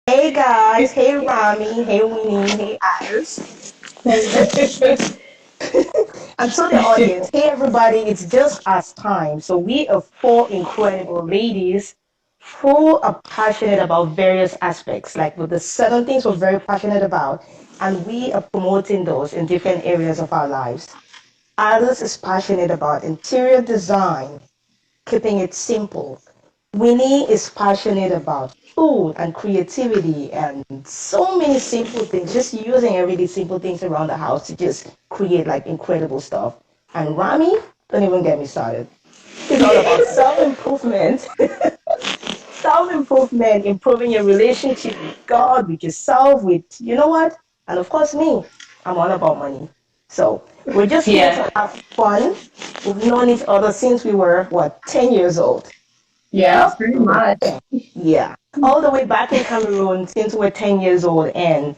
Hey guys, hey Rami, hey Winnie, hey Iris. And to the audience, hey everybody, it's just us time. So we are four incredible ladies who are passionate about various aspects, like with the certain things we're very passionate about, and we are promoting those in different areas of our lives. Others is passionate about interior design, keeping it simple. Winnie is passionate about food and creativity and so many simple things, just using everyday simple things around the house to just create like incredible stuff. And Rami, don't even get me started. He's all about self-improvement, self-improvement, improving your relationship with God, with yourself, with, you know what? And of course me, I'm all about money. So we're just here Yeah, to have fun. We've known each other since we were, what, 10 years old? yes, Yeah. pretty much. Yeah. All the way back in Cameroon since we're 10 years old. And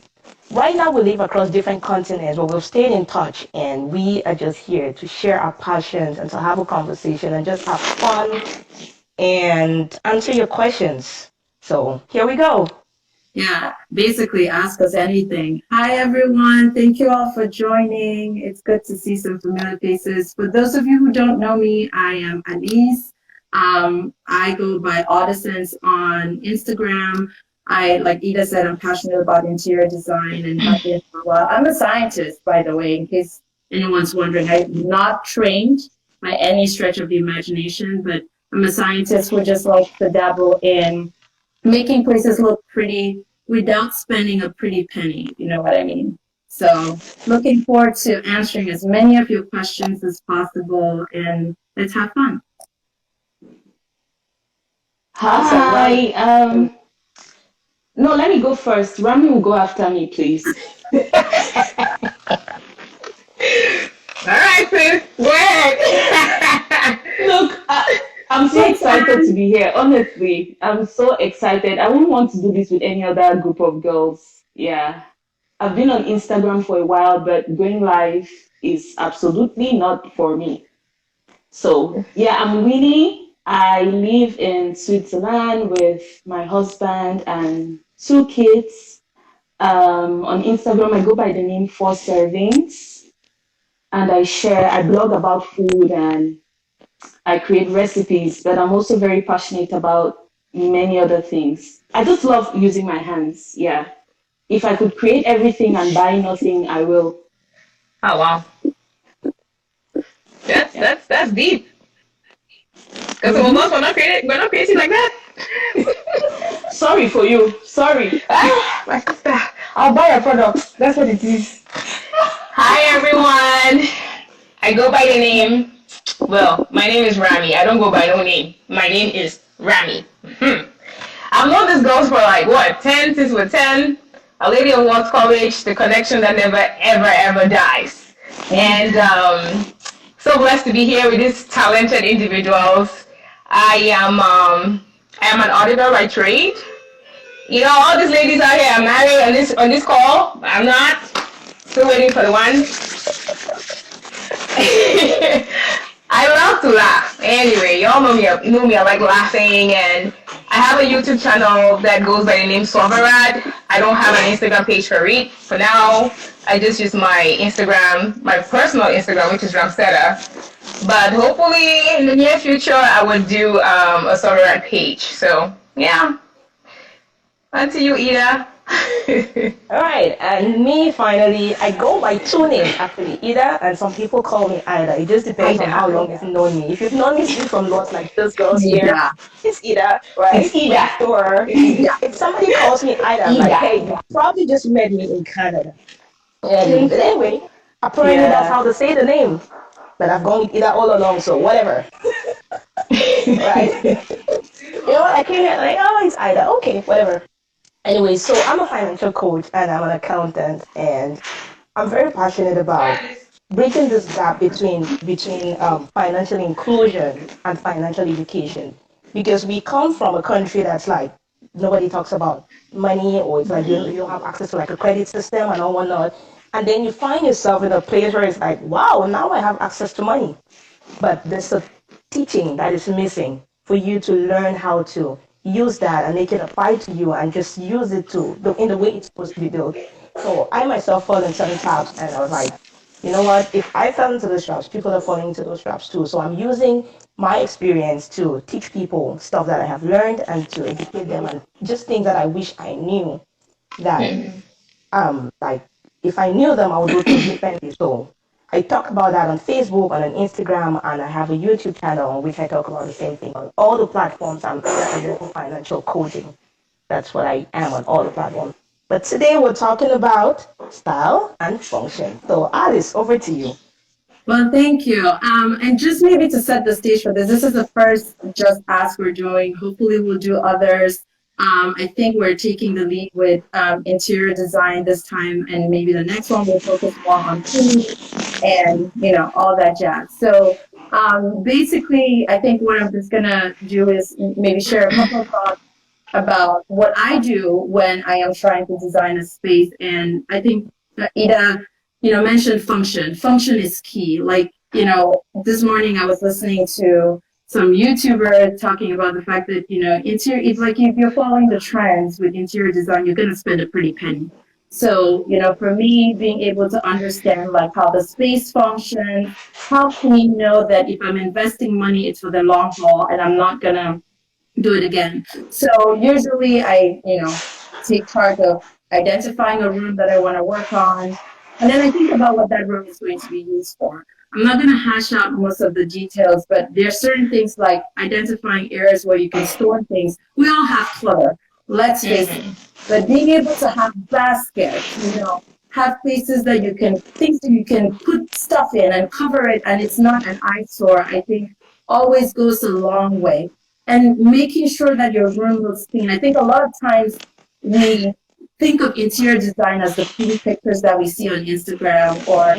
right now we live across different continents, but we've stayed in touch. And we are just here to share our passions and to have a conversation and just have fun and answer your questions. So here we go. Yeah, basically ask us anything. Hi, everyone. Thank you all for joining. It's good to see some familiar faces. For those of you who don't know me, I am Anise. I go by Audicence on Instagram. Like Ida said, I'm passionate about interior design and have been for a while. I'm a scientist, by the way, in case anyone's wondering. I'm not trained by any stretch of the imagination, but I'm a scientist who just likes to dabble in making places look pretty without spending a pretty penny. You know what I mean? So, looking forward to answering as many of your questions as possible, and let's have fun. Awesome. Rami. Hi. No, let me go first. Rami will go after me, please. All right, sis. Go ahead. Look, I'm so Hey, excited to be here. Honestly, I'm so excited. I wouldn't want to do this with any other group of girls. Yeah. I've been on Instagram for a while, but going live is absolutely not for me. So, yeah, I'm Winnie. I live in Switzerland with my husband and two kids. On Instagram, I go by the name Four Servings, and I blog about food and I create recipes, but I'm also very passionate about many other things. I just love using my hands. Yeah. If I could create everything and buy nothing, I will. Oh wow, that's Yeah. that's that's deep. Because some of hmm us we're not creating like that. Sorry for you. Sorry. Ah, my sister, I'll buy your products. That's what it is. Hi everyone. I go by the name. Well, my name is Rami. I don't go by no name. My name is Rami. I've known these girls for like what 10 since we're 10. A lady of Watts College, the connection that never ever ever dies. And so blessed to be here with these talented individuals. I am an auditor by trade. You know, all these ladies out here are married on this call. I'm not. Still waiting for the one. I love to laugh. Anyway, y'all know me. I like laughing, and I have a YouTube channel that goes by the name Sovarad. I don't have an Instagram page for it for now. I just use my Instagram, my personal Instagram, which is Ramsetta. But hopefully in the near future, I would do a Sovarad page. So yeah, on to you, Ida. All right, and me finally, I go by two names actually, Ida, and some people call me Ida. It just depends on how Ida. long you've known me. If you've known me since from lots like those girls here, Ida. it's Ida, right? It's Ida. Or if somebody calls me Ida, I'm like, Ida. hey, you probably just met me in Canada. And but anyway, apparently that's Yeah. how they say the name. But I've gone with Ida all along, so whatever, right? You know what? I came here like, oh, it's Ida. Okay, whatever. Anyway, so I'm a financial coach and I'm an accountant, and I'm very passionate about bridging this gap between financial inclusion and financial education, because we come from a country that's like nobody talks about money, or it's like you don't have access to like a credit system and all whatnot, and then you find yourself in a place where it's like, wow, now I have access to money, but there's a teaching that is missing for you to learn how to use that and make it apply to you and just use it in the way it's supposed to be built. So I myself fall in certain traps, and I was like, you know what? If I fell into those traps, people are falling into those traps too. So I'm using my experience to teach people stuff that I have learned and to educate them and just things that I wish I knew that like if I knew them I would do things differently. So I talk about that on Facebook and on Instagram, and I have a YouTube channel on which I talk about the same thing on all the platforms. I'm doing financial coaching. That's what I am on all the platforms. But today we're talking about style and function. So Alice, over to you. Well, thank you. And just maybe to set the stage for this, this is the first Just Ask we're doing. Hopefully we'll do others. I think we're taking the lead with interior design this time, and maybe the next one will focus more on food and, you know, all that jazz. So basically, I think what I'm just gonna do is maybe share a couple of thoughts about what I do when I am trying to design a space. And I think that Ida, you know, mentioned function. Function is key. Like, you know, this morning I was listening to some YouTuber talking about the fact that, you know, interior, it's like if you're following the trends with interior design, you're going to spend a pretty penny. So, you know, for me, being able to understand like how the space functions helps me know that if I'm investing money, it's for the long haul and I'm not going to do it again. So usually I, you know, take charge of identifying a room that I want to work on. And then I think about what that room is going to be used for. I'm not going to hash out most of the details, but there are certain things like identifying areas where you can store things. We all have clutter, let's face it. But being able to have baskets, you know, have places that you can, things that you can put stuff in and cover it and it's not an eyesore, I think always goes a long way. And making sure that your room looks clean. I think a lot of times we think of interior design as the pretty pictures that we see on Instagram or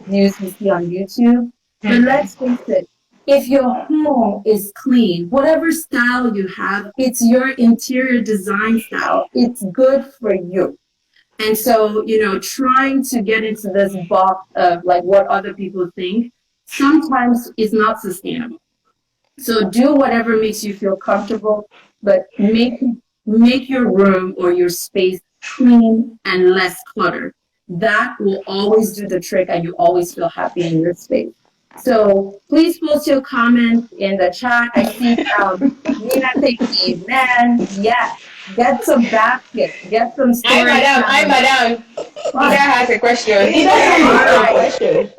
views we see on YouTube. But let's face it, if your home is clean, whatever style you have, it's your interior design style. It's good for you. And so, you know, trying to get into this box of like what other people think sometimes is not sustainable. So do whatever makes you feel comfortable, but make your room or your space clean and less cluttered. That will always do the trick and you always feel happy in your space. So please post your comments in the chat. I see Nina saying, man, yeah, get some baskets, get some storage. Hi, madam. Ida has a question. Ida has a question.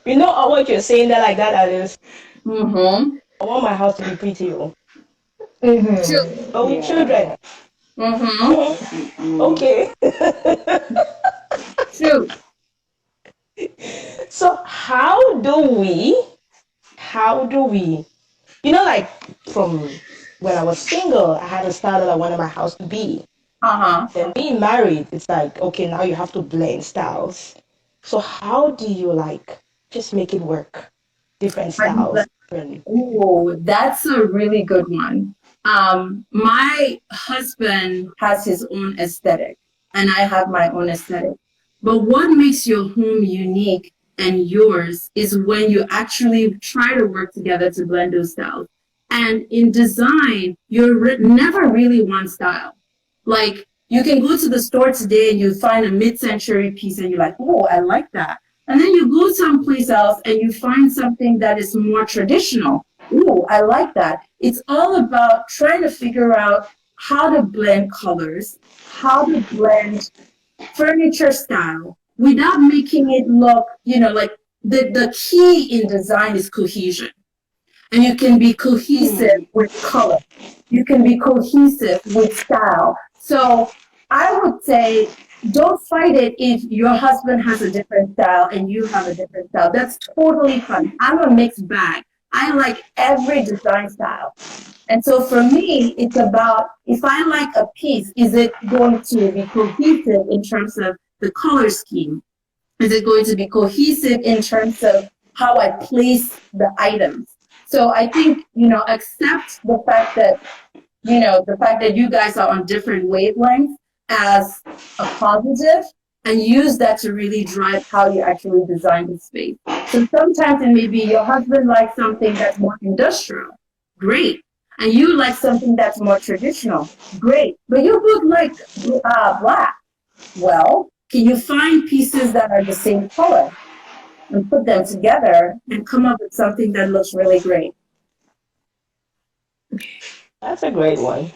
You know what you're saying that like that, Alice? Mm-hmm. I want my house to be pretty. Mm-hmm. But with children. Mm-hmm. Okay. True. So how do we, you know, like from when I was single, I had a style that I wanted my house to be. Then being married, it's like, okay, now you have to blend styles. So how do you like just make it work? Different styles. Oh, that's a really good one. My husband has his own aesthetic and I have my own aesthetic. But what makes your home unique and yours is when you actually try to work together to blend those styles. And in design, you're never really one style. Like you can go to the store today and you find a mid-century piece and you're like, oh, I like that. And then you go someplace else and you find something that is more traditional. Ooh, I like that. It's all about trying to figure out how to blend colors, how to blend furniture style without making it look, you know, like the key in design is cohesion. And you can be cohesive with color. You can be cohesive with style. So I would say don't fight it if your husband has a different style and you have a different style. That's totally fine. I'm a mixed bag. I like every design style. And so for me, it's about if I like a piece, is it going to be cohesive in terms of the color scheme? Is it going to be cohesive in terms of how I place the items? So I think, you know, accept the fact that, you know, the fact that you guys are on different wavelengths as a positive and use that to really drive how you actually design the space. So sometimes it may be your husband likes something that's more industrial. Great. and you like something that's more traditional, great. But you both like black. Well, can you find pieces that are the same color and put them together and come up with something that looks really great? That's a great one.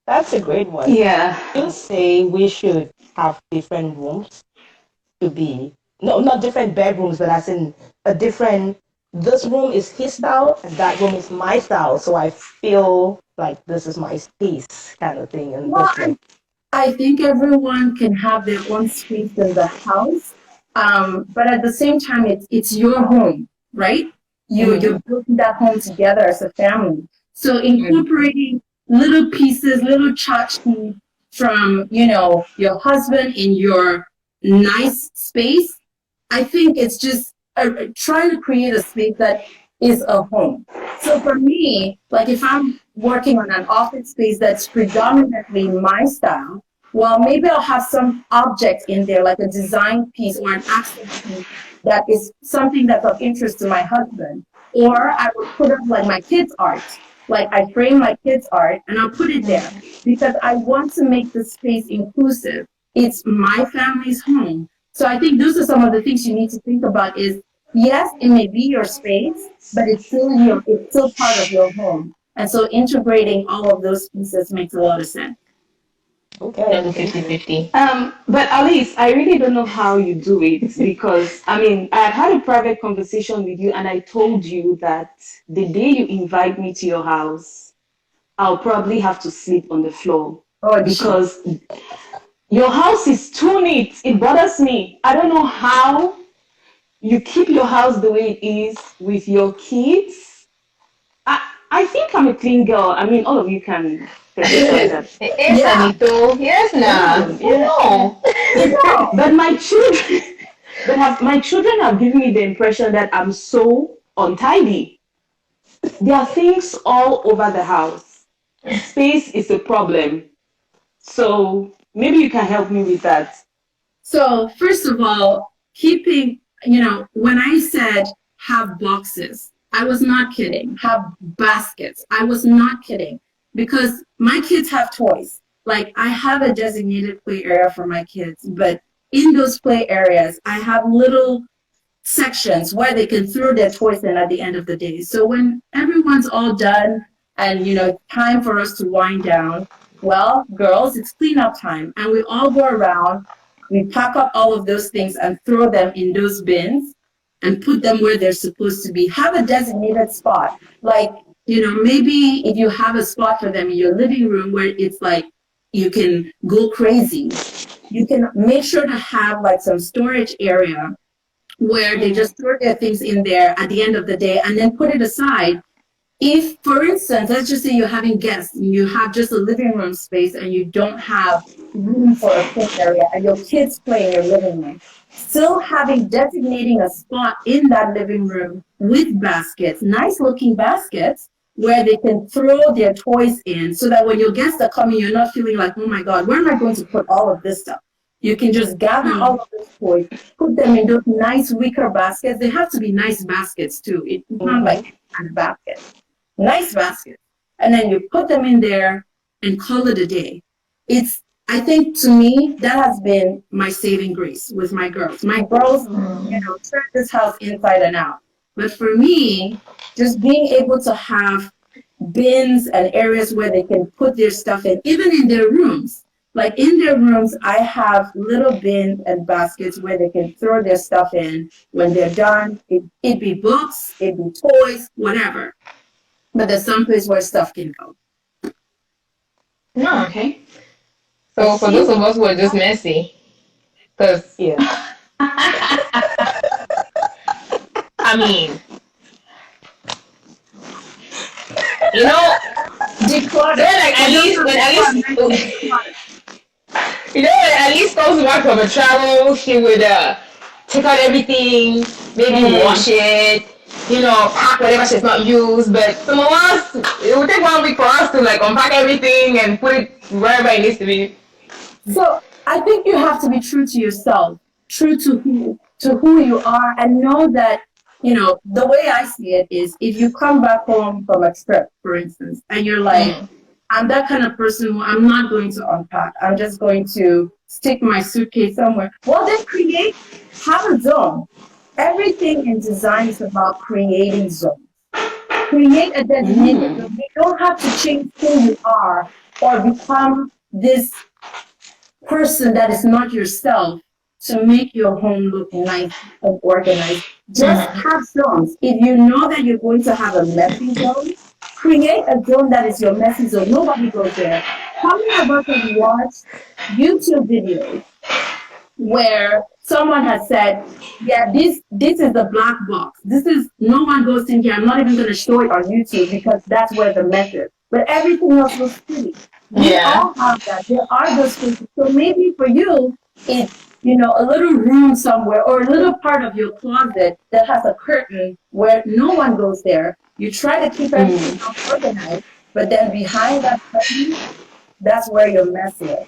That's a great one. Yeah. You say we should have different rooms to be, no, not different bedrooms, but as in a different, this room is his style and that room is my style. So I feel like this is my space kind of thing. And Well, this way. I think everyone can have their own space in the house, but at the same time, it's your home, right? You're building that home together as a family. So incorporating little pieces, little tchotchkes from your husband in your nice space. I think it's just trying to create a space that is a home. So for me, like if I'm working on an office space that's predominantly my style, well, maybe I'll have some object in there, like a design piece or an accent piece that is something that's of interest to my husband. Or I would put up like my kids' art. Like I frame my kids' art and I'll put it there because I want to make the space inclusive. It's my family's home. So I think those are some of the things you need to think about is, yes, it may be your space, but it's still part of your home. And so integrating all of those pieces makes a lot of sense. Okay. 50-50. But Alice, I really don't know how you do it because I mean, I've had a private conversation with you and I told you that the day you invite me to your house, I'll probably have to sleep on the floor because your house is too neat. It bothers me. I don't know how you keep your house the way it is with your kids. I think I'm a clean girl. I mean, all of you can testify that. Yes, Anito. Yes, nah. No. But my children have given me the impression that I'm so untidy. There are things all over the house. Space is a problem. So maybe you can help me with that. So first of all, keeping, when I said have boxes, I was not kidding. Have baskets. I was not kidding because my kids have toys. Like I have a designated play area for my kids, but in those play areas, I have little sections where they can throw their toys in at the end of the day. So when everyone's all done and, time for us to wind down, well, girls, it's cleanup time. And we all go around, we pack up all of those things and throw them in those bins and put them where they're supposed to be. Have a designated spot. Like, maybe if you have a spot for them in your living room where it's like you can go crazy, you can make sure to have like some storage area where they just throw their things in there at the end of the day and then put it aside. If, for instance, let's just say you're having guests and you have just a living room space and you don't have room for a play area and your kids play in your living room, still designating a spot in that living room with baskets, nice looking baskets, where they can throw their toys in so that when your guests are coming, you're not feeling like, oh my God, where am I going to put all of this stuff? You can just gather all of those toys, put them in those nice wicker baskets. They have to be nice baskets too. It's not like a basket. Nice basket. And then you put them in there and call it a day. I think to me, that has been my saving grace with my girls. My girls, turn this house inside and out. But for me, just being able to have bins and areas where they can put their stuff in, even in their rooms. Like in their rooms, I have little bins and baskets where they can throw their stuff in when they're done. It'd be books, it'd be toys, whatever. But there's some place where stuff can go. No. Okay. So for those of us who are just messy, because I mean, Declutter. When Alice comes back from a travel, she would take out everything, maybe wash it, pack whatever she's not used. But some of us, it would take 1 week for us to like unpack everything and put it wherever it needs to be. So I think you have to be true to yourself, true to who you are, and know that the way I see it is if you come back home from a trip, for instance, and you're like, I'm that kind of person who I'm not going to unpack. I'm just going to stick my suitcase somewhere. Well, then have a zone. Everything in design is about creating zones. Create a designated zone. You don't have to change who you are or become this person that is not yourself to make your home look nice and organized. Just have zones. If you know that you're going to have a messy zone, create a zone that is your messy zone. Nobody goes there. How many of us have watched YouTube videos where someone has said, yeah, this is the black box. This is, no one goes in here. I'm not even going to show it on YouTube because that's where the mess is. But everything else looks pretty. We all have that. There are those places. So maybe for you, it's, a little room somewhere or a little part of your closet that has a curtain where no one goes there. You try to keep everything organized, but then behind that curtain, that's where your mess is.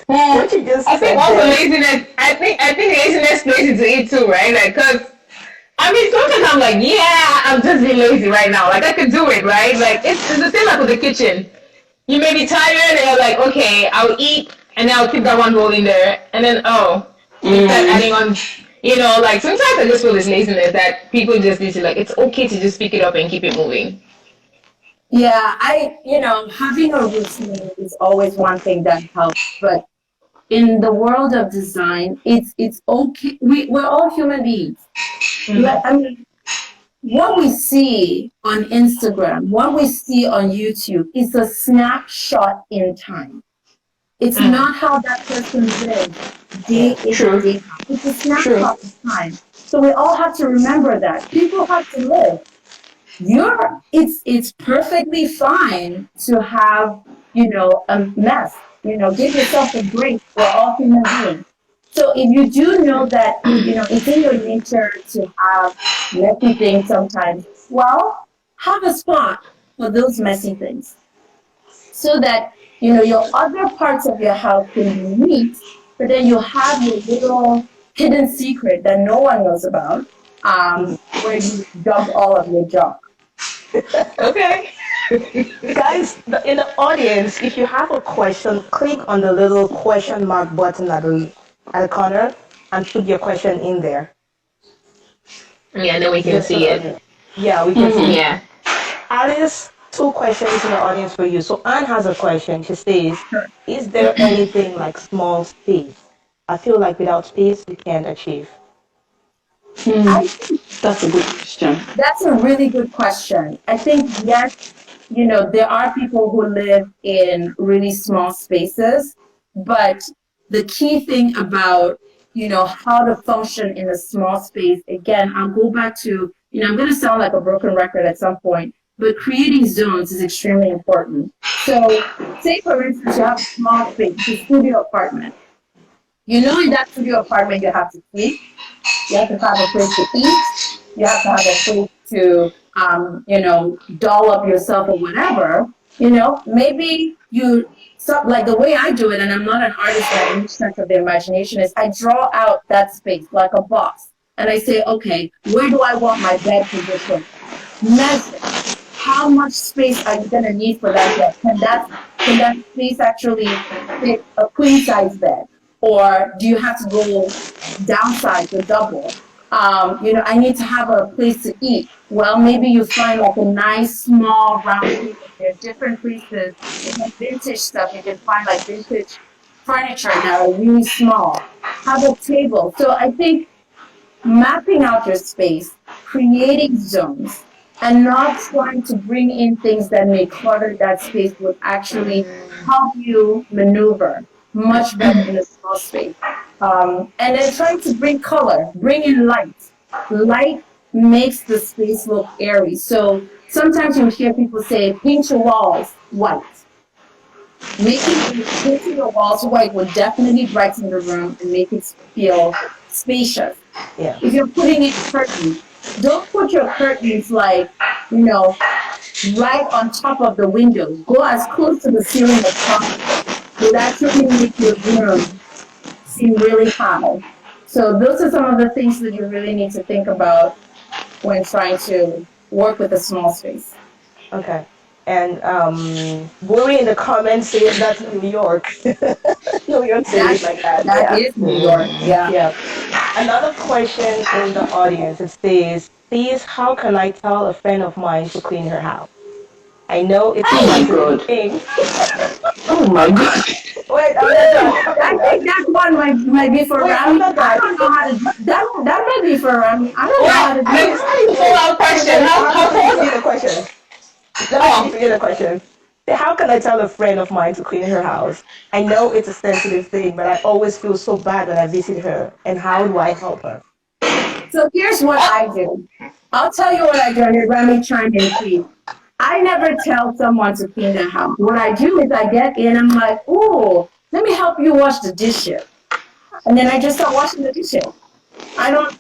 What you just I think said also there. laziness. I think laziness plays into it too, right? Like, cause I mean, sometimes I'm like, yeah, I'm just being lazy right now. Like, I could do it, right? Like, it's the same like with the kitchen. You may be tired, and you're like, okay, I'll eat, and then I'll keep that one roll in there, and then you start adding on. Like sometimes I just feel this laziness that people just need to like. It's okay to just pick it up and keep it moving. Yeah, having a routine is always one thing that helps, but in the world of design, it's okay. We're all human beings. I mean, what we see on Instagram, what we see on YouTube is a snapshot in time. It's not how that person lives day in and day out. It's a snapshot in time. So we all have to remember that. People have to live. It's perfectly fine to have, a mess. Give yourself a break. We're all human beings. So if you do know that, it's in your nature to have messy things sometimes, well, have a spot for those messy things so that, your other parts of your house can be neat, but then you have your little hidden secret that no one knows about, where you dump all of your junk. Okay. Guys, in the audience, if you have a question, click on the little question mark button at the corner and put your question in there. Yeah, then we can Just so see that it. Yeah, we can see it. Yeah. Alice, 2 questions in the audience for you. So Anne has a question. She says, is there anything like small space? I feel like without space, we can't achieve. I think That's a good question. that's a really good question. I think, yes, there are people who live in really small spaces, but the key thing about, how to function in a small space, again, I'll go back to, I'm going to sound like a broken record at some point, but creating zones is extremely important. So, say for instance, you have a small space, a studio apartment. In that studio apartment, you have to sleep, you have to have a place to eat, you have to have a place to, doll up yourself or whatever. Maybe like the way I do it, and I'm not an artist by any sense of the imagination, is I draw out that space like a box. And I say, okay, where do I want my bed position? Measure. How much space are you going to need for that bed? Can that space actually fit a queen size bed? Or do you have to go downsize or double? I need to have a place to eat. Well, maybe you find like a nice small round table. There are different places. In vintage stuff, you can find like vintage furniture that are really small. Have a table. So I think mapping out your space, creating zones, and not trying to bring in things that may clutter that space would actually help you maneuver much better in a small space. And then trying to bring color, bring in light. Light makes the space look airy. So sometimes you hear people say, paint your walls white. Painting your walls white would definitely brighten the room and make it feel spacious. Yeah. If you're putting in curtains, don't put your curtains like, right on top of the windows. Go as close to the ceiling as possible. It will actually make your room seem really high. So those are some of the things that you really need to think about when trying to work with a small space. Okay. And Buri in the comments says that's New York. New York City is like that. That Yeah. is New York. Yeah. Yeah. Another question in the audience. It says, please, how can I tell a friend of mine to clean her house? I know it's a Oh my sensitive God. thing. Oh my God. Wait, I'm not done. I think that one might be for Wait, I'm Rami. not I done. don't know how to do that might be for Rami. I don't know how to do Next it. follow-up question. Wait, How I have to close? finish the question. Let me finish the question. How can I tell a friend of mine to clean her house? I know it's a sensitive thing, but I always feel so bad when I visit her. And how do I help her? So here's what I do. I'll tell you what I do, and Rami chime in, please. I never tell someone to clean their house. What I do is I get in, I'm like, oh, let me help you wash the dishes. And then I just start washing the dishes. I don't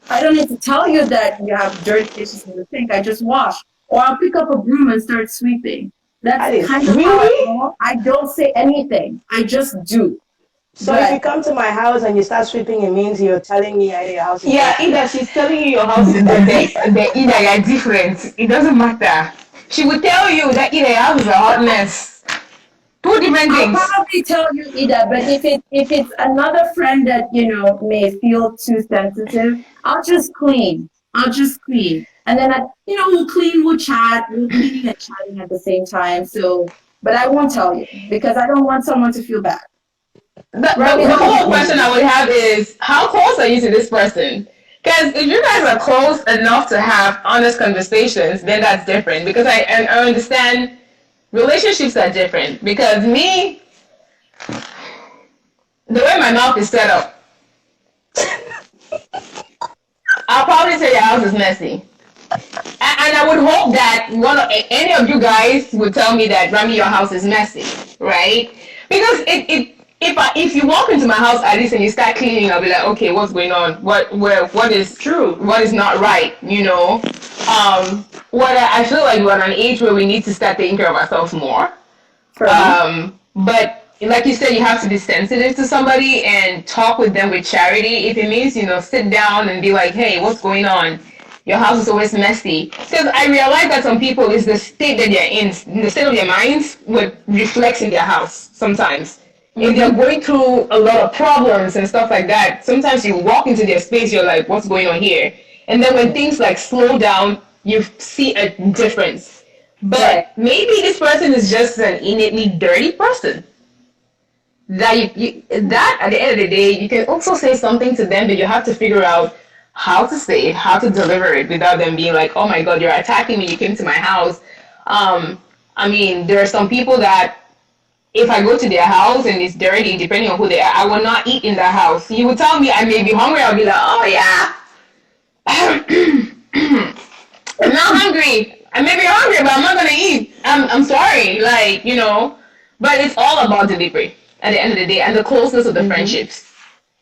I don't need to tell you that you have dirty dishes in the sink. I just wash. Or I'll pick up a broom and start sweeping. That That's is kind of how I Really? roll. I don't say anything. I just do. so. If you But come to my house and you start sweeping, it means you're telling me your house is Yeah, dirty. either she's telling you your house is dirty, either you're different. It doesn't matter. She would tell you that either your house is a hot mess. Two different I'll things. probably tell you either. But if it's another friend that may feel too sensitive, I'll just clean. I'll just clean, and then we'll clean, we'll chat, we'll cleaning and chatting at the same time. So, but I won't tell you because I don't want someone to feel bad. Rami, The how do follow-up you question do? I would have is, how close are you to this person? Because if you guys are close enough to have honest conversations, then that's different. Because I understand relationships are different. Because me, the way my mouth is set up, I'll probably say your house is messy. And I would hope that any of you guys would tell me that, Rami, your house is messy, right? Because if you walk into my house at least and you start cleaning, I'll be like, okay, what's going on? What is True. what is not right? What I feel like we're at an age where we need to start taking care of ourselves more. For me, But like you said, you have to be sensitive to somebody and talk with them with charity. If it means, sit down and be like, hey, what's going on? Your house is always messy. Because I realize that some people, is the state that they're in the state of their minds, what reflects in their house sometimes. If they're going through a lot of problems and stuff like that, sometimes you walk into their space, you're like, what's going on here? And then when things like slow down, you see a difference. right? But maybe this person is just an innately dirty person. That at the end of the day, you can also say something to them, but you have to figure out how to say it, how to deliver it without them being like, "Oh my God, you're attacking me! You came to my house." I mean, there are some people that if I go to their house and it's dirty, depending on who they are, I will not eat in their house. You would tell me I may be hungry. I'll be like, "Oh yeah, I'm not hungry. I may be hungry, but I'm not gonna eat. I'm sorry." But it's all about delivery at the end of the day and the closeness of the friendships.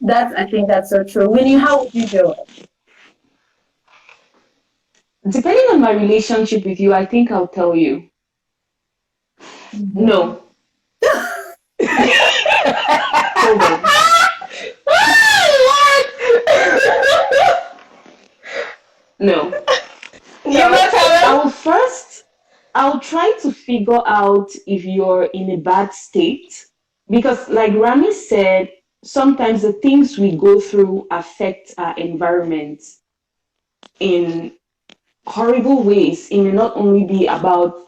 I think that's so true. Winnie, how would you do it? Depending on my relationship with you, I think I'll tell you. No. Hold on. No. You must have I'll try to figure out if you're in a bad state. Because, like Rami said, sometimes the things we go through affect our environment in horrible ways. It may not only be about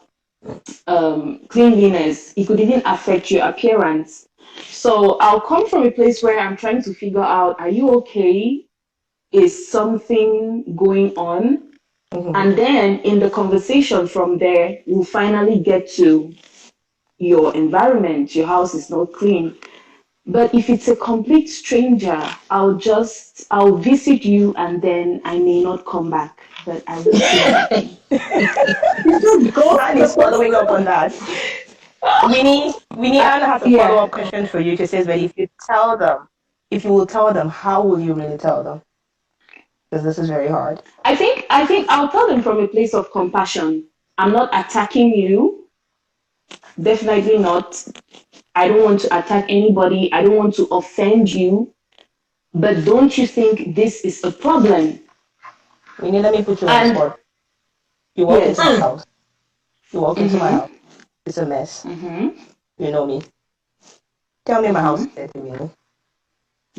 cleanliness, it could even affect your appearance. So I'll come from a place where I'm trying to figure out, are you okay? Is something going on? And then in the conversation from there, we'll finally get to your environment. Your house is not clean. But if it's a complete stranger, I'll visit you and then I may not come back. But I will see you. Anne is following up on that. Winnie, Anne has a Yeah. follow-up question for you. She says, but if you will tell them, how will you really tell them? Because this is very hard. I think I'll tell them from a place of compassion. I'm not attacking you. Definitely not. I don't want to attack anybody. I don't want to offend you. But don't you think this is a problem? Winnie, let me put you on the And spot. You walk yes. into my house. You walk into my Mm-hmm. house. It's a mess. Mm-hmm. You know me. Tell me my house Mm-hmm. is dirty, Winnie.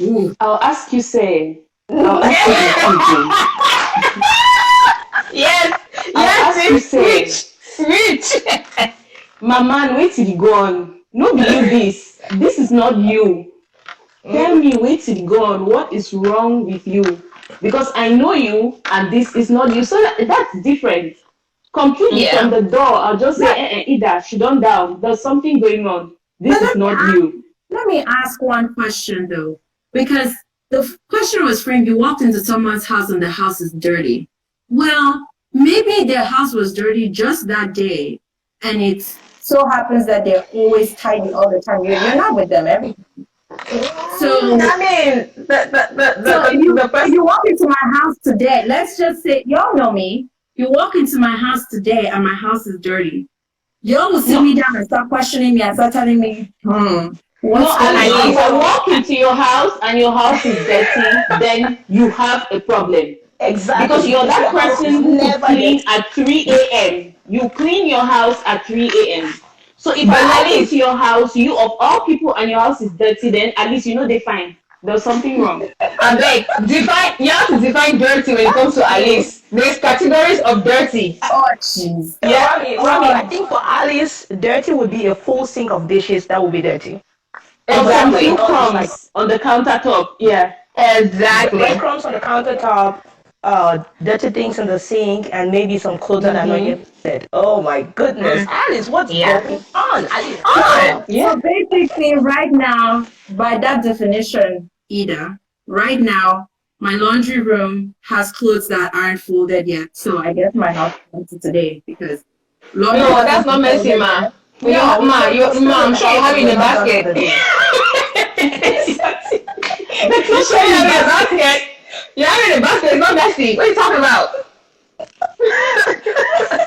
Ooh. I'll ask you, say. I'll ask you in PJ. Yes, I'll ask you, yes, say. switch. My man, wait till you go on. No be you this. This is not you. Tell me, wait till you go on. What is wrong with you? Because I know you and this is not you. So that's different. Completely from Yeah. the door, I'll just say, Ida, she don't down. There's something going on. But This is let me not ask, you. let me ask one question though, because the question was framed. You walked into someone's house and the house is dirty. Well, maybe their house was dirty just that day, and it so happens that they're always tidy all the time. You're not with them every. So I mean, so the if person. you walk into my house today, let's just say y'all know me. You walk into my house today and my house is dirty. Y'all will sit No, me down and start questioning me and start telling me, no, what's going Alice, if on? I walk into your house and your house is dirty, then you have a problem. Because Exactly. you're Because that your house is person who could never clean dirty. at 3 a.m. You clean your house at 3 a.m. So if But I walk Alice, into your house, you of all people and your house is dirty, then at least you know they fine. There's something wrong. I beg, define. You have to define dirty when it comes to Alice. There's categories of dirty. Oh, jeez. Yeah. Rami, I think for Alice, dirty would be a full sink of dishes that would be dirty. Or some Exactly. few Not just like crumbs on the countertop. Yeah. Exactly. breadcrumbs on the countertop, dirty things in the sink, and maybe some clothes that are not Mm-hmm. yet said. Oh my goodness, Alice, what's Yeah. going on? Alice, So, On. Yeah. so basically, right now, by that definition, Ida, right now, my laundry room has clothes that aren't folded yet. So I guess my house is empty today because laundry No, that's hasn't not been messy, folded ma. yet. You, no, ma, you're still in I'm the sure you house have and it in you're the not done for basket. the day. The I'm clothes sure are you in the have it in the basket. basket. You have it in the basket. It's not messy. What are you talking about?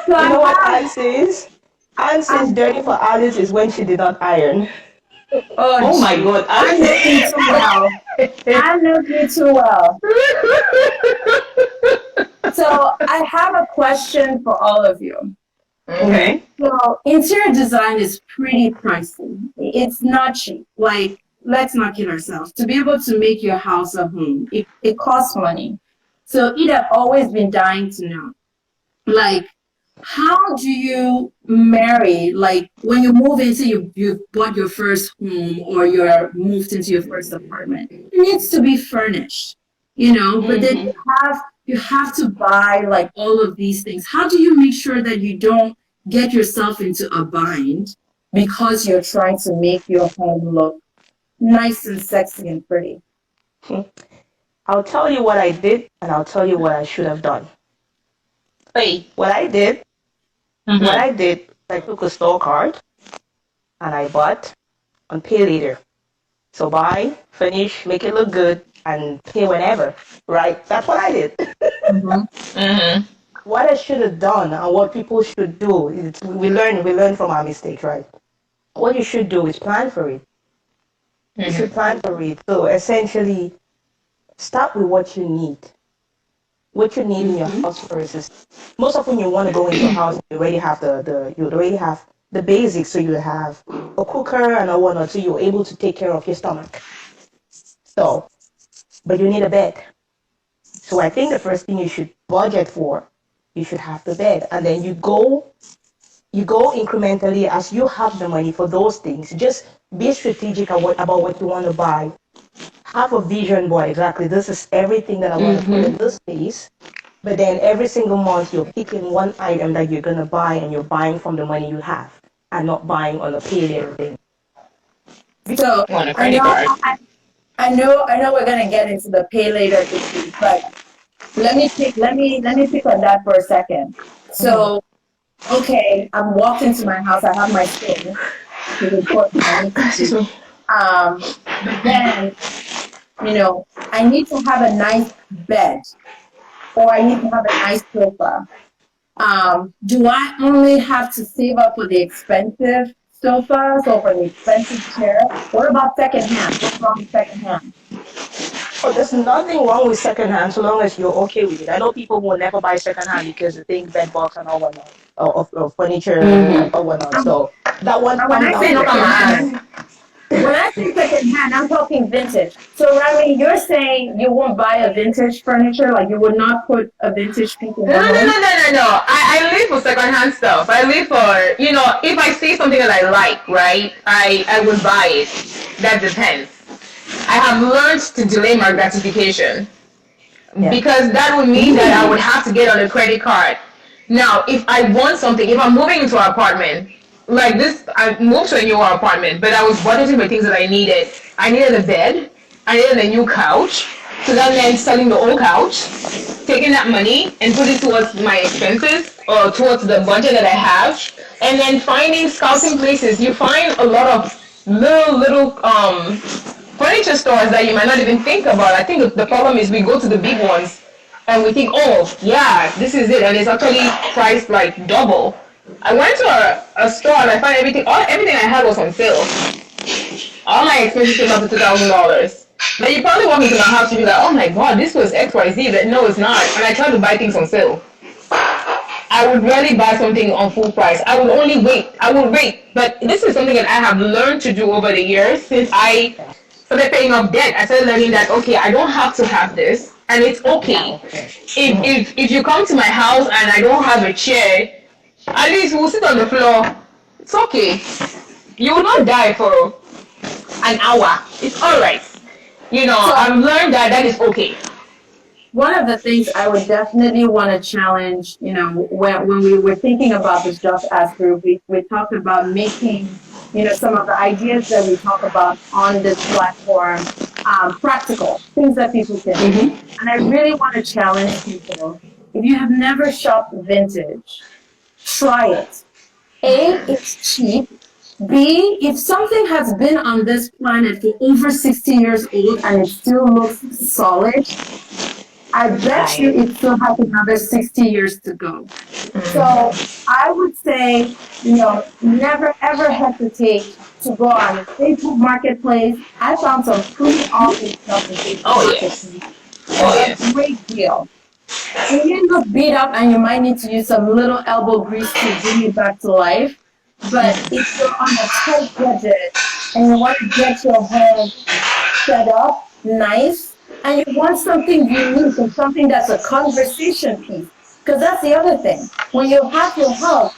So You know what I Anne says? Anne says have, dirty for Alice is when she did not iron. oh, Oh my gee, God. I know me too well. I know me too well. So I have a question for all of you. Okay. So interior design is pretty pricey. It's not cheap. Like, let's not kid ourselves. To be able to make your house a home, it costs money. So it have always been dying to know. Like, how do you marry, like when you move into you bought your first home or you're moved into your first apartment, it needs to be furnished, but then Mm-hmm. you have to buy like all of these things. How do you make sure that you don't get yourself into a bind because you're trying to make your home look nice and sexy and pretty? I'll tell you what I did and I'll tell you what I should have done. Hey. What I did, what Mm-hmm. I did, I took a store card and I bought on pay later. So buy, finish, make it look good, and pay whenever. Right? That's what I did. Mm-hmm. What I should have done and what people should do is we learn from our mistakes, right? What you should do is plan for it. You should plan for it. So essentially, start with what you need. What you need in your house first is most often you want to go into a house you already have you already have the basics. So you have a cooker and a whatnot, so you're able to take care of your stomach. So, but you need a bed. So I think the first thing you should budget for, you should have the bed, and then you go incrementally as you have the money for those things. Just be strategic about what you want to buy. Have a vision board. Exactly. This is everything that I want to put in this space. But then every single month you're picking one item that you're gonna buy and you're buying from the money you have and not buying on a pay later thing. So Want a I credit know card? I know we're gonna get into the pay later issues, but let me pick on that for a second. So, okay, I'm walked into my house, I have my stove, because of course I need to Excuse eat. me. But then, I need to have a nice bed or I need to have a nice sofa. Do I only have to save up for the expensive sofas or for the expensive chair? What about secondhand? What's wrong with secondhand? Oh, there's nothing wrong with secondhand so long as you're okay with it. I know people will never buy secondhand because they think bed bugs and all whatnot, or furniture and all whatnot. So that one, And when I'm I down say for it. secondhand, when I say secondhand, I'm talking vintage. So Rami, you're saying you won't buy a vintage furniture, like you would not put a vintage piece in No, your no, no, home? no, no, no. I live for secondhand stuff. I live for, if I see something that I like, right, I would buy it. That depends. I have learned to delay my gratification because that would mean that I would have to get on a credit card. Now, if I want something, if I'm moving into an apartment, like this, I moved to a new apartment, but I was budgeting for things that I needed. I needed a bed. I needed a new couch. So that meant selling the old couch, taking that money and put it towards my expenses or towards the budget that I have, and then finding scouting places. You find a lot of little furniture stores that you might not even think about. I think the problem is we go to the big ones and we think, oh yeah, this is it, and it's actually priced like double. I went to a store and I found everything I had was on sale. All my expenses came up to $2,000. But you probably walk into my house and be like, oh my god, this was XYZ, but no, it's not. And I try to buy things on sale. I would rarely buy something on full price. I would only wait. I would wait. But this is something that I have learned to do over the years since I started paying off debt. I started learning that, okay, I don't have to have this, and it's okay. If you come to my house and I don't have a chair, at least we'll sit on the floor. It's okay. You will not die for an hour. It's all right. I've learned that that is okay. One of the things I would definitely want to challenge, when we were thinking about this Just Ask group, we talked about making, some of the ideas that we talk about on this platform practical, things that people can do. And I really want to challenge people. If you have never shopped vintage, try it. A, it's cheap. B, if something has been on this planet for over 60 years old and it still looks solid, I bet you it still has another 60 years to go. So I would say, never ever hesitate to go on Facebook Marketplace. I found some pretty awesome stuff in Facebook Marketplace. It's a great deal. It may look beat up and you might need to use some little elbow grease to bring it back to life. But if you're on a tight budget and you want to get your home set up nice, and you want something unique and something that's a conversation piece, because that's the other thing. When you have your house,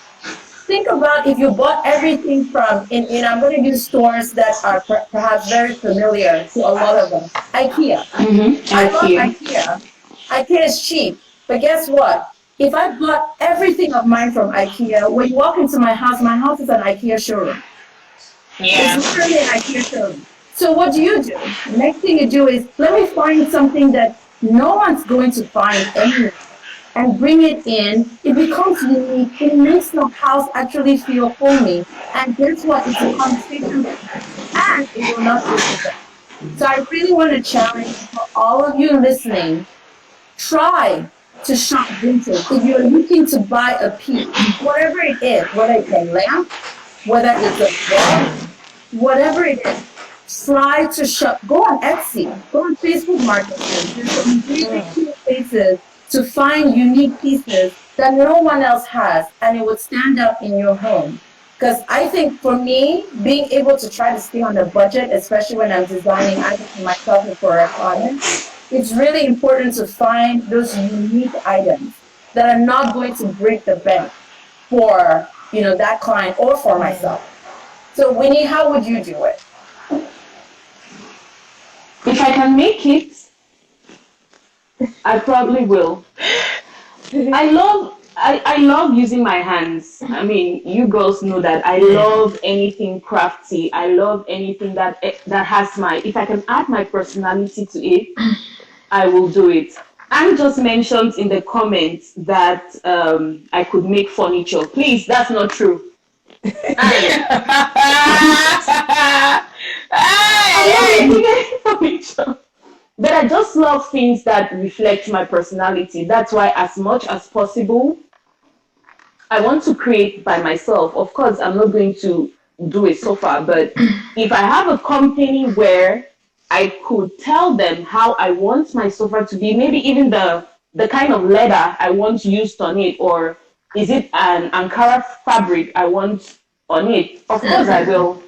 think about if you bought everything from, and I'm going to use stores that are perhaps very familiar to a lot of them. IKEA. I love IKEA. IKEA is cheap, but guess what? If I bought everything of mine from IKEA, when you walk into my house is an IKEA showroom. Yeah. It's literally an IKEA showroom. So what do? Next thing you do is, let me find something that no one's going to find anywhere and bring it in. It becomes unique. It makes the house actually feel homey. And guess what? It's a conversation and it will not be forgotten. So I really want to challenge for all of you listening, try to shop vintage. If you're looking to buy a piece, whatever it is, whether it's a lamp, whether it's a bed, whatever it is, try to shop. Go on Etsy, go on Facebook Marketplace. There's some really cool places to find unique pieces that no one else has, and it would stand out in your home. Because I think for me, being able to try to stay on a budget, especially when I'm designing either for myself or for a client, it's really important to find those unique items that are not going to break the bank for that client or for myself. So Winnie, how would you do it? If I can make it, I probably will. I love using my hands. I mean, you girls know that I love anything crafty. I love anything that has if I can add my personality to it, I will do it. Anne just mentioned in the comments that I could make furniture. Please, that's not true. But I just love things that reflect my personality. That's why, as much as possible, I want to create by myself. Of course, I'm not going to do a sofa, but if I have a company where I could tell them how I want my sofa to be, maybe even the kind of leather I want used on it, or is it an Ankara fabric I want on it? Of course I will.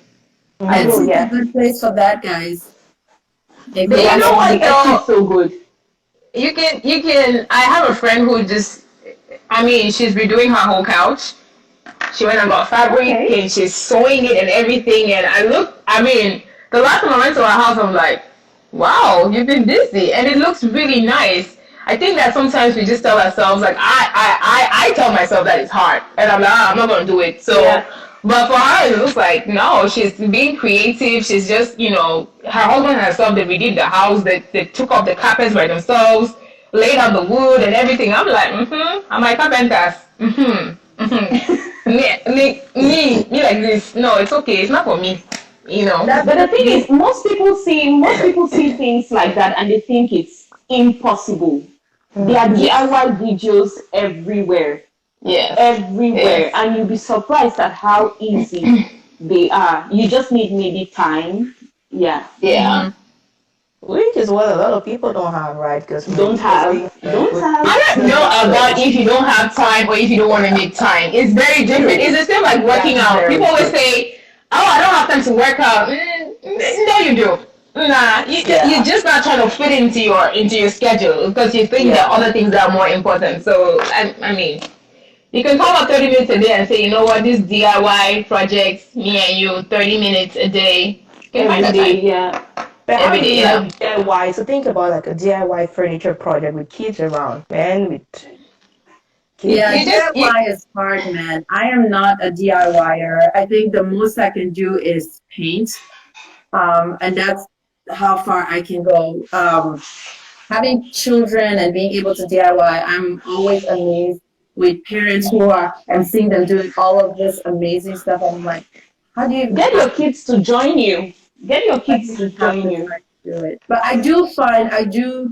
I will, Etsy is a yeah. good place for that, guys. If So you You want know that's what the though? Etsy is so good. You can I have a friend who just, I mean, she's redoing her whole couch. She went and got fabric Okay. and she's sewing it and everything. And I mean, the last time I went to her house, I'm like, wow, you've been busy. And it looks really nice. I think that sometimes we just tell ourselves, like, I tell myself that it's hard. And I'm like, I'm not going to do it. So, Yeah. but for her, it looks like, no, she's being creative. She's just, her husband and herself, they redid the house. They took off the carpets by themselves, laid out the wood and everything. I'm like, I'm like carpenters. Me like this. No, it's okay. It's not for me. But the thing is, most people see things like that and they think it's impossible. There are DIY videos everywhere, Yes. everywhere, Yes. and you'll be surprised at how easy they are. You just need maybe time. Yeah, Yeah. Which is what a lot of people don't have, right? Because don't have. I don't know about if you don't have time or if you don't want to make time. It's very different. It's the same like working That's out. very People always say, "Oh, I don't have time to work out." No, you do. Nah, you're just not trying to fit into your schedule because you think that other things are more important. So I mean, you can call up 30 minutes a day and say, you know what, this DIY projects, me and you, 30 minutes a day. You can find Every the day. time. Yeah. But how Every do day, you yeah. like DIY? So think about like a DIY furniture project with kids around, man, with kids. Yeah, You just you, DIY is hard, man. I am not a DIYer. I think the most I can do is paint. And that's how far I can go. Having children and being able to DIY, I'm always amazed with parents who are, I'm seeing them doing all of this amazing stuff. I'm like, how do you even Get your kids to join you. Get your I kids to didn't have join the you. time to do it. But I do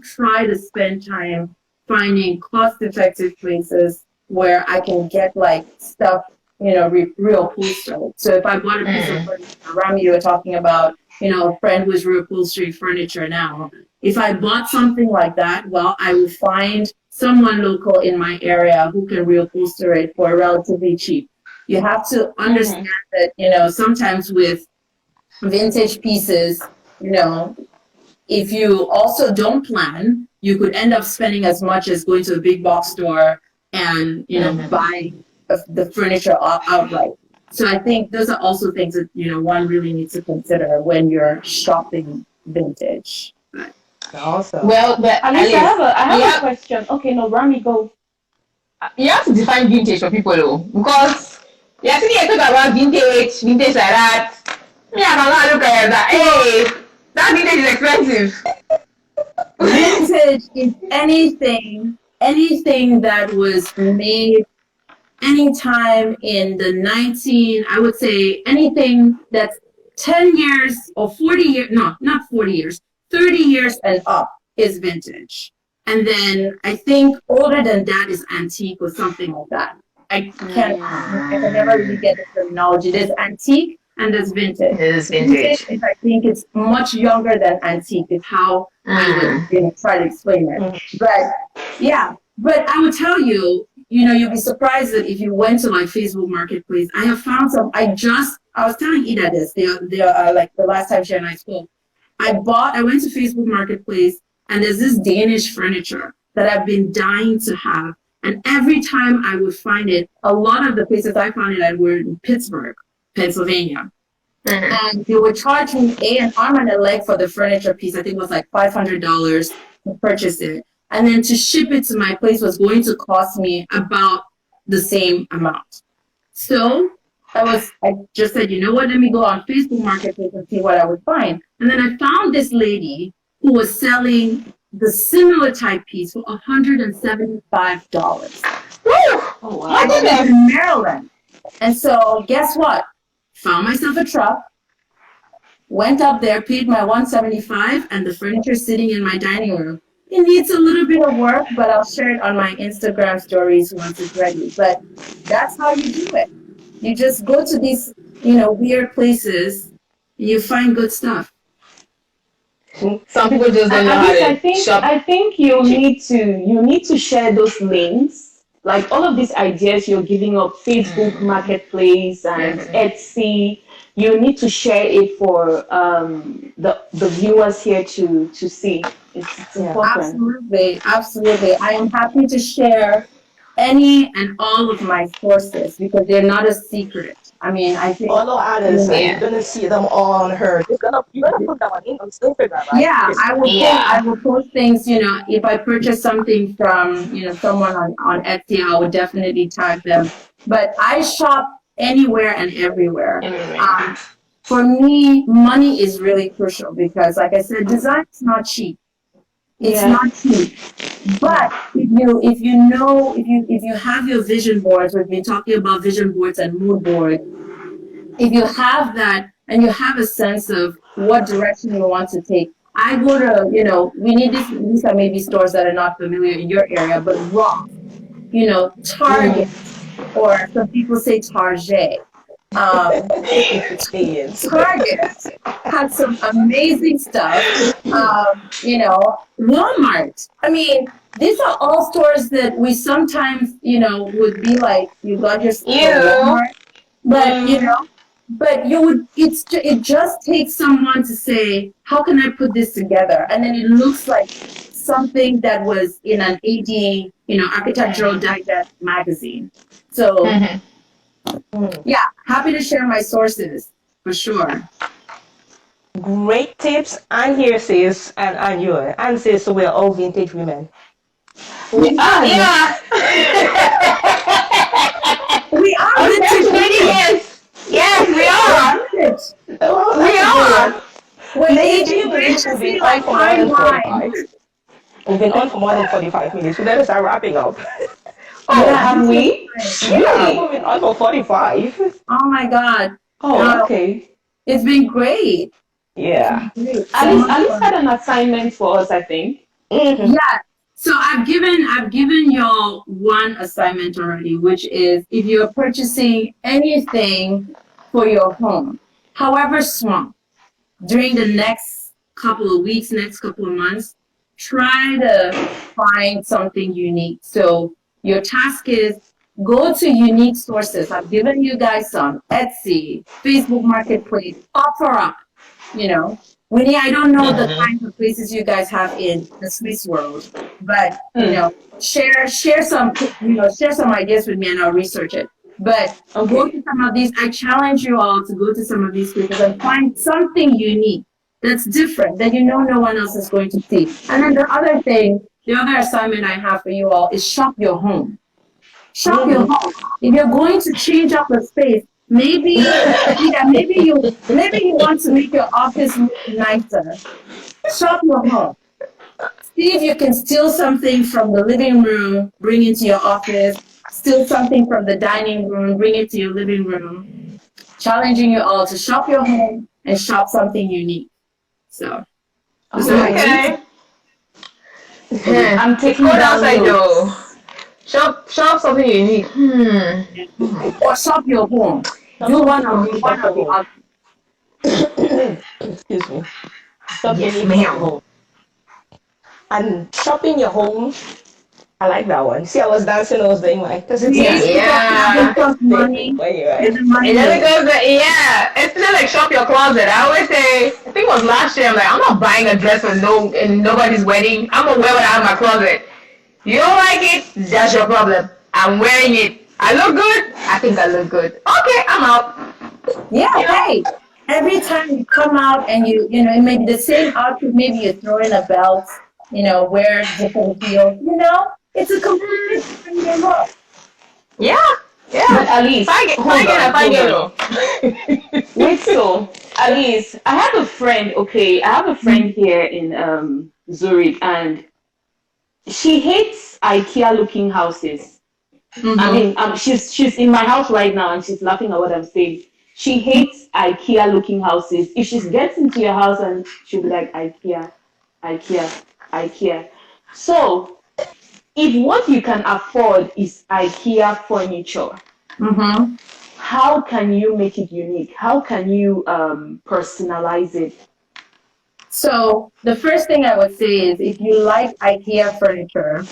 try to spend time finding cost-effective places where I can get like stuff, real upholstery. So if I bought a piece of furniture, Rami, you were talking about, a friend who's reupholstery furniture now. If I bought something like that, well, I will find someone local in my area who can reupholster it for relatively cheap. You have to understand that, sometimes with vintage pieces, you know, if you also don't plan, you could end up spending as much as going to a big box store and, buy the furniture outright. So I think those are also things that, one really needs to consider when you're shopping vintage. Awesome. well, but Alice, I have a yeah, question. Okay, no, Rami, go. you have to define vintage for people though, because yesterday I talk about vintage like that. Me, I cannot look at that. Hey, that vintage is expensive. Vintage is anything that was made anytime in the I would say anything that's 10 years or 40 years, no, not 40 years, 30 years and up is vintage. And then I think older than that is antique or something like that. I can never really get the terminology. There's antique and there's vintage. It is Vintage vintage. is, I think, it's much younger than antique, is how I would try to explain it. But yeah, but I would tell you, you'd be surprised that if you went to like Facebook Marketplace, I have found some. I was telling Ida this. They are like the last time she and I spoke. I went to Facebook Marketplace and there's this Danish furniture that I've been dying to have. And every time I would find it, a lot of the places I found it were in Pittsburgh, Pennsylvania. And they would charge me an arm and a leg for the furniture piece. I think it was like $500 to purchase it. And then to ship it to my place was going to cost me about the same amount. So I just said, you know what, let me go on Facebook Marketplace and see what I would find. And then I found this lady who was selling the similar type piece for $175. Oh, wow. I live in Maryland. And so guess what? Found myself a truck, went up there, paid my $175, and the furniture sitting in my dining room. It needs a little bit of work, but I'll share it on my Instagram stories once it's ready. But that's how you do it. You just go to these, weird places and you find good stuff. Some people just don't know At how least to shop. I think you need to share those links. Like all of these ideas you're giving up, Facebook Marketplace and Etsy, you need to share it for the viewers here to see. It's important. Absolutely, absolutely. I am happy to share any and all of my sources because they're not a secret. I mean, I think, Follow others, and Yeah. you're gonna see them all on her. You're gonna put that one in on Instagram, right? yeah, Yeah. I will post things, if I purchase something from, someone on Etsy, I would definitely tag them. But I shop anywhere and everywhere. Anyway. For me, money is really crucial because, like I said, design is not cheap. It's Yeah. not cheap. But if you have your vision boards, we've been talking about vision boards and mood boards. If you have that and you have a sense of what direction you want to take, I go to, we need this. These are maybe stores that are not familiar in your area, but Ross, Target, or some people say Target. Experience. Target had some amazing stuff. Walmart. I mean, these are all stores that we sometimes, would be like, you got your stuff at Walmart, but it just takes someone to say, how can I put this together? And then it looks like something that was in an AD, Architectural Digest magazine. So, yeah, happy to share my sources for sure. Great tips. And here says, and you, and says, so we're all vintage women. Yeah. We are vintage women. Yes, we are. We are. When Ladies, AD do you believe reaches we've been me on like for more than fine 45? wine. We've been on for more than 45 minutes. We better start wrapping up. Oh, Yeah, have we? Yeah, we've been on for 45. Oh my God. Oh, okay. It's been great. Yeah. Great. Alice had an assignment for us, I think. Mhm. Yeah. So I've given y'all one assignment already, which is if you're purchasing anything for your home, however small, during the next couple of weeks, next couple of months, try to find something unique. So your task is go to unique sources. I've given you guys some Etsy, Facebook Marketplace, OfferUp, Winnie, I don't know the kinds of places you guys have in the Swiss world, but share some ideas with me and I'll research it. But go to some of these. I challenge you all to go to some of these places and find something unique that's different that no one else is going to see. And then the other assignment I have for you all is shop your home. Shop your home. If you're going to change up the space, maybe you want to make your office look nicer. Shop your home. See if you can steal something from the living room, bring it to your office. Steal something from the dining room, bring it to your living room. Challenging you all to shop your home and shop something unique. So, Okay. I'm taking What down else I notes. do? Shop something unique. or shop your home. Do one of the other. Excuse me. Shop Yes, your ma'am. home. And shopping your home, I like that one. See, I was dancing, I was doing like, because it's Yeah. Money. Anyway. The money. And then it goes, it's still like shop your closet. I always say, I think it was last year, I'm like, I'm not buying a dress for nobody's wedding. I'm gonna wear what I have in my closet. You don't like it? That's your problem. I'm wearing it. I look good? I think I look good. Okay, I'm out. Yeah, hey. Every time you come out and it may be the same outfit, maybe you throw in a belt, wear different heels, it's a completely different look. Yeah. But Alice, Hold on. wait, so Alice, I have a friend here in Zurich, and she hates IKEA looking houses. I mean, she's in my house right now and she's laughing at what I'm saying. She hates IKEA looking houses. If she gets into your house and she'll be like, IKEA, IKEA, IKEA. So if what you can afford is IKEA furniture, how can you make it unique? How can you personalize it? So the first thing I would say is if you like IKEA furniture,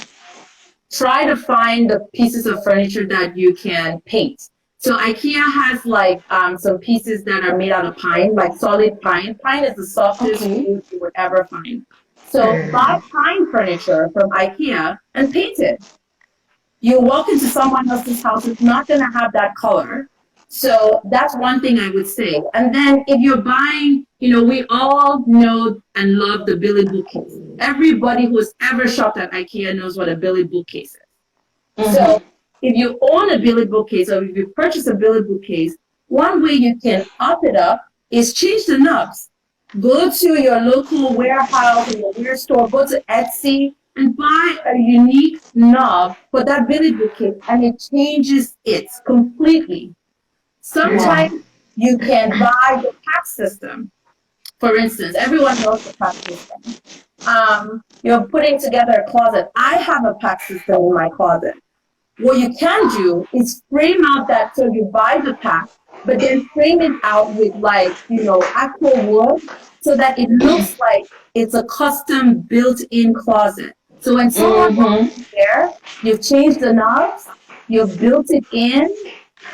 try to find the pieces of furniture that you can paint. So IKEA has like some pieces that are made out of pine, like solid pine. Pine is the softest Okay. wood you would ever find. So buy pine furniture from IKEA and paint it. You walk into someone else's house, it's not going to have that color. So that's one thing I would say. And then if you're buying, we all know and love the Billy bookcase. Everybody who's ever shopped at IKEA knows what a Billy bookcase is. So if you own a Billy bookcase or if you purchase a Billy bookcase, one way you can up it up is change the knobs. Go to your local warehouse or your weird store, go to Etsy and buy a unique knob for that Billy bookcase and it changes it completely. Sometimes you can buy the pack system. For instance, everyone knows the pack system. You're putting together a closet. I have a pack system in my closet. What you can do is frame out that, so you buy the pack, but then frame it out with actual wood so that it looks like it's a custom built-in closet. So when someone walks in there, you've changed the knobs, you've built it in,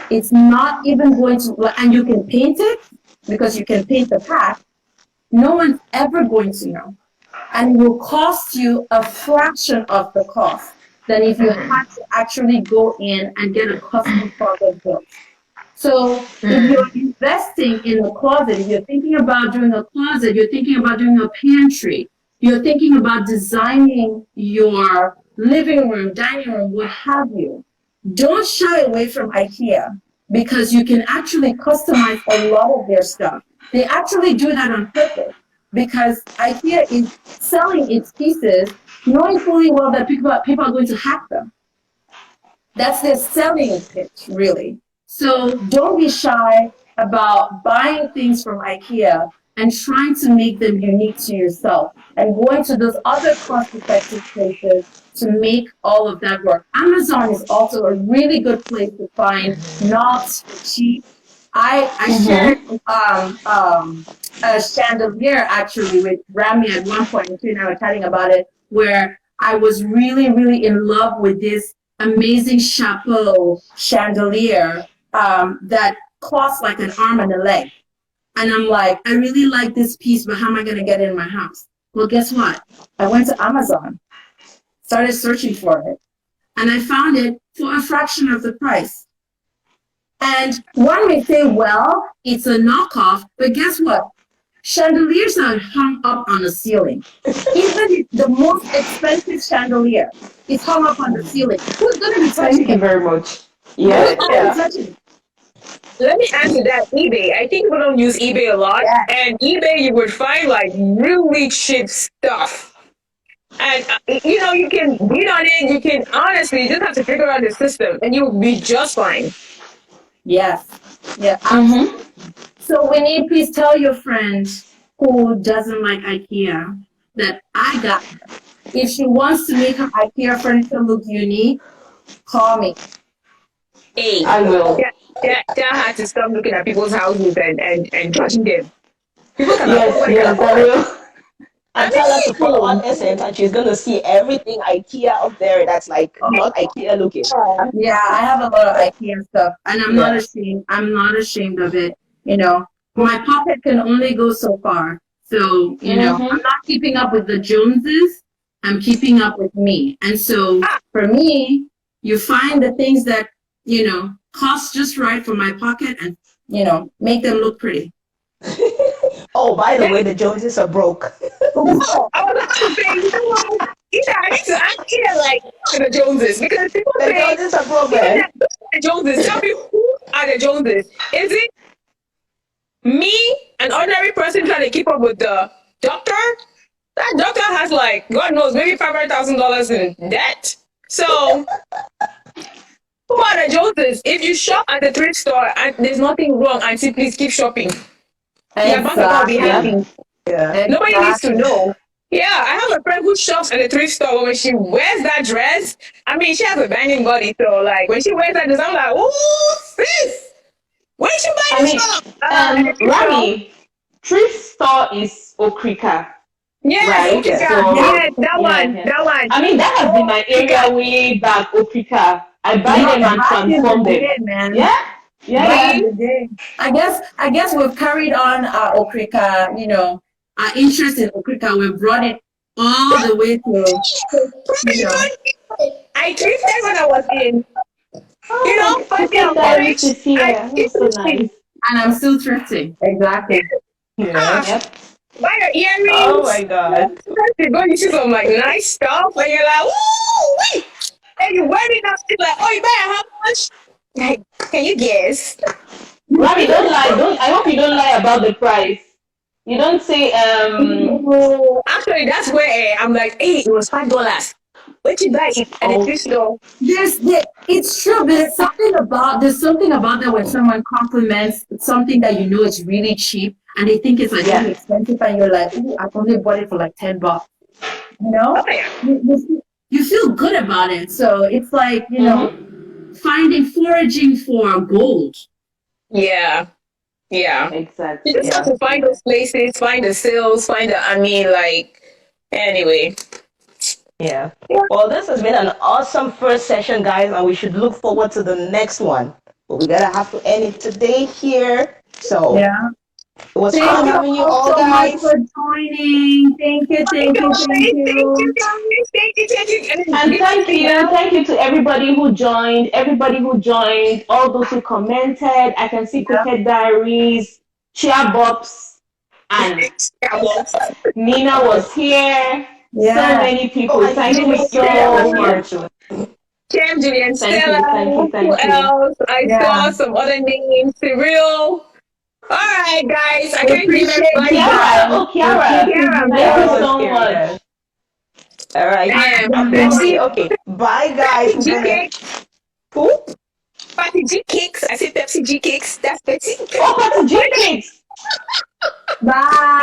it's not even going to, and you can paint it because you can paint the pack. No one's ever going to know. And it will cost you a fraction of the cost than if you had to actually go in and get a custom closet built. So if you're investing in a closet, if you're thinking about doing a closet, you're thinking about doing a pantry, you're thinking about designing your living room, dining room, what have you, don't shy away from IKEA because you can actually customize a lot of their stuff. They actually do that on purpose because IKEA is selling its pieces knowing fully well that people are going to hack them. That's their selling pitch, really. So don't be shy about buying things from IKEA and trying to make them unique to yourself and going to those other cost-effective places to make all of that work. Amazon is also a really good place to find knobs for cheap. I shared a chandelier actually with Rami at one point, and she and I were chatting about it, where I was really, really in love with this amazing chapeau chandelier that costs like an arm and a leg. And I'm like, I really like this piece, but how am I going to get it in my house? Well, guess what? I went to Amazon, started searching for it, and I found it for a fraction of the price. And one may say, well, it's a knockoff, but guess what? Chandeliers are hung up on the ceiling. Even the most expensive chandelier is hung up on the ceiling. Who's going to be touching Thank you it? very much. Who's Yeah. going to be touching it? Let me add to that eBay. I think people don't use eBay a lot. Yeah. And eBay, you would find like really cheap stuff. And you can beat on it. You can honestly, you just have to figure out the system and you'll be just fine. Yes. Yeah. So Winnie, please tell your friend who doesn't like IKEA that I got her. If she wants to make her IKEA furniture look unique, call me. Hey, I will. Tell her to stop looking at people's houses and judging them. People can Yes, I will. And tell her to follow on Essence and she's gonna see everything IKEA up there that's like not IKEA looking. Yeah, I have a lot of IKEA stuff, and I'm not ashamed. I'm not ashamed of it. My pocket can only go so far. So, I'm not keeping up with the Joneses. I'm keeping up with me. And so, for me, you find the things that, cost just right for my pocket and, make them look pretty. Oh, by the way, the Joneses are broke. I was about to say, you know what? I need to ask like the Joneses because people The say Joneses are broke, man. the Joneses. Tell me who are the Joneses? Is it me, an ordinary person trying to keep up with the doctor? That doctor has like God knows maybe $500,000 in debt. So who are the Joneses? If you shop at the thrift store and there's nothing wrong, auntie, please keep shopping. Your bank account will be happy. Yeah. Nobody needs to know. Yeah, I have a friend who shops at the thrift store, but when she wears that dress, I mean, she has a banging body, so like when she wears that dress, I'm like, ooh, sis, where did you buy this from? Rami, thrift store is Okrika, Yes, right? okay, So yes, that one, yeah. that one. I mean, that has been my area way back, Okrika. I buy Yeah, them and back in transform the them. day, man. Yeah, Back yeah, in the day. I guess we've carried on our Okrika, our interest in Okrika. We brought it all the way to, you know. I thrifted when I was in, Oh, my first year Phuket of Diaries college. is here. I That's so did nice. And I'm still thrifting. Exactly. Yeah. ah, Yep. buy your Oh earrings. my God. You go, you see some like nice stuff, and you're like, ooh, wait. And you wear it up, you're like, oh, you buy it how much? Like, can you guess? Rami, don't lie. Don't. I hope you don't lie about the price. You don't say Oh, actually, that's where I'm like, hey, it was $5. What you buy it at the oh, thrift store? It's true, but there's something about that when someone compliments something that you know is really cheap and they think it's like yeah. really expensive and you're like, "Ooh, I only bought it for like $10. You Oh know? yeah, You feel good about it. So it's like, foraging for gold. yeah, yeah. You Exactly. just have Yeah. to find those places, find the sales, like, anyway. Yeah. Well, this has been an awesome first session, guys, and we should look forward to the next one. But we gotta have to end it today here. So Yeah. it was Thank fun you having you all all, so much guys. for joining. Thank you, Thank thank you you, thank guys. Thank you you. guys. Thank you. And And give us feedback. thank you to everybody who joined, all those who commented. I can see Yeah. Coquette Diaries, Chia Bops, and Yeah, well, Nina was here. So Yeah. many Oh, people. and Thank you Julia was so here much. too. Cam, Julian, Thank Stella. you, thank you, Who thank you. else? I Yeah. saw some other names. Cyril. All right, guys. I We can't give appreciate everybody you Kiara, guys. back. oh We Kiara, appreciate Kiara, you thank you Kiara guys. was so here, much. yes. All right. and Pepsi, okay. Bye, guys. Pepsi We're G gonna. Cakes. Who? Pepsi G Cakes. I said Pepsi G Cakes. That's Pepsi. Oh, Patty G Cakes. Bye.